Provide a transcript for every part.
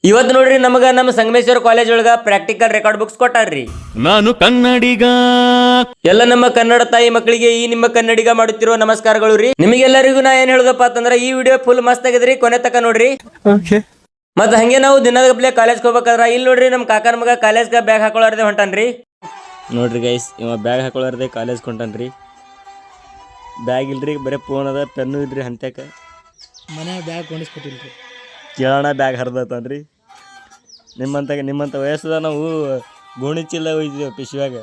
ಇವತ್ತು ನೋಡ್ರಿ ನಮಗ ನಮ್ಮ ಸಂಗಮೇಶ್ವರ ಕಾಲೇಜ್ ಒಳಗ ಪ್ರಾಕ್ಟಿಕಲ್ ರೆಕಾರ್ಡ್ ಬುಕ್ಸ್ ಕೊಟ್ಟಾರ್ರಿ. ನಾನು ಕನ್ನಡಿಗ. ಎಲ್ಲ ನಮ್ಮ ಕನ್ನಡ ತಾಯಿ ಮಕ್ಕಳಿಗೆ ಈ ನಿಮ್ಮ ಕನ್ನಡಿಗ ಮಾಡುತ್ತಿರುವ ನಮಸ್ಕಾರಗಳು ರೀ. ನಿಮಗೆಲ್ಲರಿಗೂ ನಾ ಏನ್ ಹೇಳುದಪ್ಪ ಅಂತಂದ್ರ ಈ ವಿಡಿಯೋ ಫುಲ್ ಮಸ್ತ್ ಆಗಿದ್ರಿ, ಕೊನೆ ತಕ ನೋಡ್ರಿ. ಮತ್ತ ಹಂಗೆ ನಾವು ದಿನದ ಕಾಲೇಜ್ ಹೋಗ್ಬೇಕಾದ್ರ ಇಲ್ಲಿ ನೋಡ್ರಿ ನಮ್ಮ ಕಾಕನ ಮಗ ಕಾಲೇಜ್ಗ ಬ್ಯಾಗ್ ಹಾಕೊಳ್ಳಾರ್ದೆ ಹೊಂಟಾನ್ರಿ. ನೋಡ್ರಿ ಗೈಸ್, ಇವ ಬ್ಯಾಗ್ ಹಾಕೊಳ್ಳಾರ್ದೆ ಕಾಲೇಜ್ ಹೊಂಟಾನ್ರಿ. ಬ್ಯಾಗ್ ಇಲ್ರಿ, ಬರೀ ಫೋನ್ ಅದ, ಪೆನ್ನು ಇಲ್ರಿ, ಹಂತ್ಯಾಕ ಮನೆ ಬ್ಯಾಗ್ ಕೊಂಡಿಸ್ಕೊಟ್ಟಿಲ್ರಿ. ಕೇಳೋಣ ಬ್ಯಾಗ್ ಹರಿದತ್ತನ್ರಿ. ನಿಮ್ಮಂತ ವಯಸ್ಸದ ನಾವು ಗೋಣಿಚಿಲ್ಲ ಒಯ್ದಿದ್ದೇವೆ ಪಿಶ್ವ್ಯಾಗ.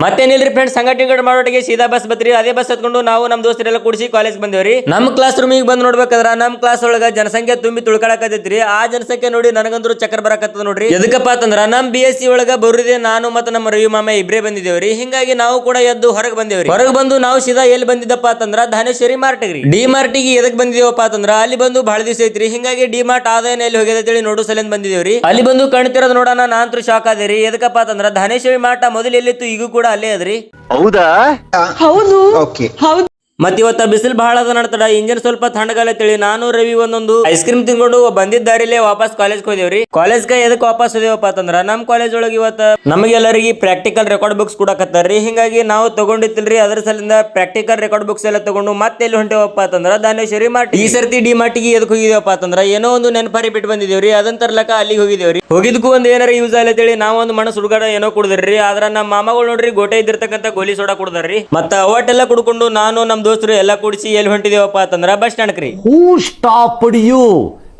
ಮತ್ತೇನಿಲ್ರಿ ಫ್ರೆಂಡ್ಸ್, ಸಂಘಟನೆ ಮಾಡೋಟಿಗೆ ಸೀದಾ ಬಸ್ ಬತ್ರಿ. ಅದೇ ಬಸ್ ಹತ್ಕೊಂಡು ನಾವು ನಮ್ಮ ದೋಸ್ತರೆಲ್ಲ ಕೂಡಿಸಿ ಕಾಲೇಜ್ ಬಂದೇವ್ರಿ. ನಮ್ಮ ಕ್ಲಾಸ್ ರೂಮಿಗೆ ಬಂದು ನೋಡ್ಬೇಕಾದ್ರ ನಮ್ಮ ಕ್ಲಾಸ್ ಒಳಗ ಜನಸಂಖ್ಯೆ ತುಂಬಿ ತುಳ್ಕೊಳಕತ್ತೈತ್ರಿ. ಆ ಜನಸಂಖ್ಯೆ ನೋಡಿ ನನಗಂದ್ರು ಚಕ್ಕರ್ ಬರಕತ್ತದ ನೋಡ್ರಿ. ಎದಕ್ಕಪ್ಪ ಅಂತಂದ್ರ ನಮ್ಮ BSc ಒಳಗ ಬರುದೇ ನಾನು ಮತ್ತೆ ನಮ್ಮ ರವಿ ಮಾಮ ಇಬ್ರೇ ಬಂದಿದ್ದೇವ್ರಿ. ಹಿಂಗಾಗಿ ನಾವು ಕೂಡ ಎದ್ದು ಹೊರಗೆ ಬಂದೇವ್ರಿ. ಹೊರಗೆ ಬಂದು ನಾವು ಸೀದಾ ಎಲ್ಲಿ ಬಂದಿದ್ದಪ್ಪ ಅಂತಂದ್ರ ಧಾನೇಶ್ವರಿ ಮಾರ್ಟ್ಗ್ರಿ. ಡಿ ಮಾರ್ಟಿಗೆ ಎದಕ್ ಬಂದಿದೇವಪ್ಪ ಅಂತಂದ್ರ ಅಲ್ಲಿ ಬಂದು ಬಹಳ ದಿವಸ ಐತ್ರಿ. ಹಿಂಗಾಗಿ ಡಿ ಮಾರ್ಟ್ ಆದಾಯನ ಎಲ್ಲಿ ಹೋಗ್ಯದ ಹೇಳಿ ನೋಡು ಸಲಿಂದ ಬಂದಿದೇವ್ರಿ. ಅಲ್ಲಿ ಬಂದು ಕಾಣ್ತಿರೋದು ನೋಡೋಣ, ನಾನಂತೂ ಶಾಕ್ ಆದೇರಿ. ಎದಕ್ಕಪ್ಪ ಅಂತಂದ್ರ ಧಾನೇಶ್ವರಿ ಮಾರ್ಟ್ ಮೊದಲು ಎಲ್ಲಿತ್ತು ಈಗ ಕೂಡ ಅಲ್ಲೇ ಅದ್ರಿ. ಹೌದಾ? ಹೌದು. ಓಕೆ. ಮತ್ ಇವತ್ತ ಬಿಸಿಲು ಬಹಳ ಅದ ನಡ್ತಡ, ಇಂಜನ್ ಸ್ವಲ್ಪ ತಣ್ಣಗಾಲತ್ತೇಳಿ ನಾನು ರವಿ ಒಂದೊಂದು ಐಸ್ ಕ್ರೀಮ್ ತಿನ್ಕೊಂಡು ಬಂದಿದ್ದ ದಾರಿಲೇ ವಾಪಸ್ ಕಾಲೇಜ್ ಹೋದೇವ್ರಿ. ಕಾಲೇಜ್ಗ ಎದಕ್ ವಾಪಸ್ ಹೋದೇವಪ್ಪ ಅಂತಂದ್ರ ನಮ್ಮ ಕಾಲೇಜ್ ಒಳಗೆ ಇವತ್ತ ನಮಗೆಲ್ಲರಿಗೆ ಪ್ರಾಕ್ಟಿಕಲ್ ರೆಕಾರ್ಡ್ ಬುಕ್ಸ್ ಕೊಡಕತ್ತಾರ್ರಿ. ಹಿಂಗಾಗಿ ನಾವು ತಗೊಂಡಿತ್ತಿಲ್ರಿ, ಅದ್ರ ಸಲಿಂದ ಪ್ರಾಕ್ಟಿಕಲ್ ರೆಕಾರ್ಡ್ ಬುಕ್ಸ್ ಎಲ್ಲ ತಗೊಂಡು ಮತ್ತೆ ಎಲ್ಲಿ ಹೊಂಟೇವಪ್ಪ ಅಂತಂದ್ರ ಧಾನೇಶ್ವರಿ ಮಾರ್ಟ್. ಈ ಸರ್ತಿ ಡಿ ಮಾರ್ಟಿಗೆ ಎದಕ್ ಹೋಗಿದೇವಪ್ಪ ಅಂತಂದ್ರ ಏನೋ ಒಂದು ನೆನಪಾರಿ ಬಿಟ್ಟು ಬಂದಿದೇವ್ರಿ. ಅದನ್ನ ತರ್ಲಕ ಅಲ್ಲಿಗೆ ಹೋಗಿದೇವ್ರಿ. ಹೋಗಿದ್ಕು ಒಂದ್ ಏನಾರ ಯೂಸ್ ಆಗತ್ತೇಳಿ ನಾವು ಒಂದು ಮನಸ್ಸು ಹುಡುಗಾಡ ಏನೋ ಕುಡ್ದ್ರಿ. ಆದ್ರ ನಮ್ಮ ಮಾಮಗಳು ನೋಡ್ರಿ ಗೋಟೆ ಇದ್ದಿರ್ತಕ್ಕಂಥ ಗೋಲಿ ಸೋಡಾ ಕುಡ್ದಾರ್ರಿ. ಮತ್ತ ಅವಟ್ಟೆಲ್ಲ ಕುಡ್ಕೊಂಡು ನಾನು ನಮ್ಮ ದೋಸ್ತರು ಎಲ್ಲ ಕೂಡಿಸಿ ಎಲ್ಲಿ ಹೊಂಟಿದೇವಪ್ಪ ಅಂತಂದ್ರ ಬಸ್ ಸ್ಟ್ಯಾಂಡ್ಕ್ರಿ. Who stopped you?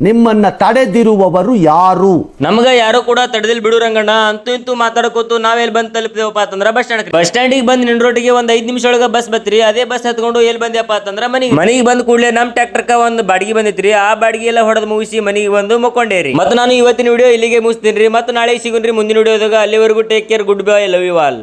ನಿಮ್ಮನ್ನ ತಡೆದಿರುವವರು ಯಾರು? ನಮಗ ಯಾರು ಕೂಡ ತಡೆದಿಲ್ ಬಿಡು ರಂಗಣ್ಣ. ಅಂತೂ ಇಂತೂ ಮಾತಾಡ್ಕೋತು ನಾವೆಲ್ಲಿ ಬಂದ್ ತಲುಪಿದೇವಪ್ಪ ಅಂತಂದ್ರ ಬಸ್ ಸ್ಟ್ಯಾಂಡ್. ಬಸ್ ಸ್ಟ್ಯಾಂಡಿಗೆ ಬಂದ್ ನಿಂಡ್ರೋಟಿಗೆ ಒಂದ್ 5 ನಿಮಿಷ ಒಳಗ ಬಸ್ ಬತ್ರಿ. ಅದೇ ಬಸ್ ಹತ್ಕೊಂಡು ಎಲ್ಲಿ ಬಂದ್ಯಪ್ಪ ಅಂತಂದ್ರ ಮನಿಗೆ ಬಂದ್ ಕೂಡಲೇ ನಮ್ ಟ್ರ್ಯಾಕ್ಟರ್ಕ ಒಂದ್ ಬಾಡಿಗೆ ಬಂದಿತ್ರಿ. ಆ ಬಾಡಿಗೆ ಎಲ್ಲ ಹೊಡೆದ್ ಮುಗಿಸಿ ಮನಿಗೆ ಬಂದು ಮುಕ್ಕೊಂಡೇರಿ. ಮತ್ತೆ ನಾನು ಇವತ್ತಿನ ವಿಡಿಯೋ ಇಲ್ಲಿಗೆ ಮುಗಿಸ್ತೀನಿ. ಮತ್ತೆ ನಾಳೆ ಸಿಗುನ್ರಿ ಮುಂದಿನ ವಿಡಿಯೋದಾಗ. ಅಲ್ಲಿವರೆಗೂ take care, good bye, love you all.